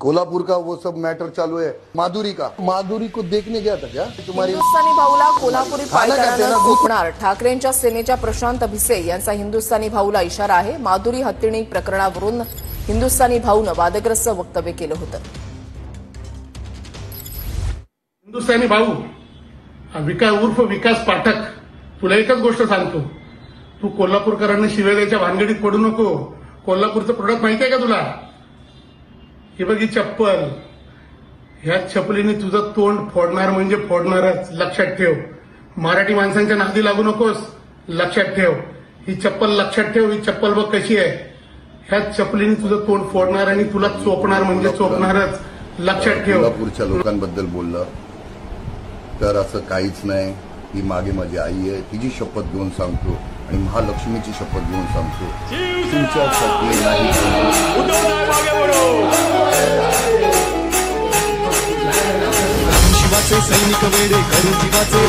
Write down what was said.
कोल्हापुर का वो सब मैटर चालू है। माधुरी को देखने गया था क्या तुम्हारी? हिंदुस्थानी भाऊला कोल्हापुरी पायदळानं कोकणार. ठाकरेंच्या सेनेच्या प्रशांत भिसे यांचा हिंदुस्थानी भाऊला इशारा आहे. माधुरी हत्तीणी प्रकरणावरून हिंदुस्थानी भाऊनं वादग्रस्त वक्तव्य केलं होतं. हिंदुस्थानी भाऊ उर्फ विकास पाठक, तुला एकच गोष्ट सांगतो, तू कोल्हापूरकरांना शिव्या द्यायच्या भानगडीत पडू नको. कोल्हापूरचं प्रोडक्ट माहिती आहे का तुला? हे बघ ही चप्पल, ह्या चप्पलीने तुझं तोंड फोडणार म्हणजे फोडणारच, लक्षात ठेव. मराठी माणसांच्या नादी लागू नकोस, लक्षात ठेव. ही चप्पल लक्षात ठेव. ही चप्पल बघ कशी आहे. ह्या चप्पलीने तुझं तोंड फोडणार आणि तुला चोपणार म्हणजे चोपणारच, लक्षात ठेव. कोल्हापूरच्या लोकांबद्दल बोललं तर असं काहीच नाही. ही मागे माझी आई आहे, तिची शपथ घेऊन सांगतो आणि महालक्ष्मीची शपथ घेऊन सांगतो, तुमच्यासाठी नाही. शिवाचे सैनिक वेडे करू जीवाचे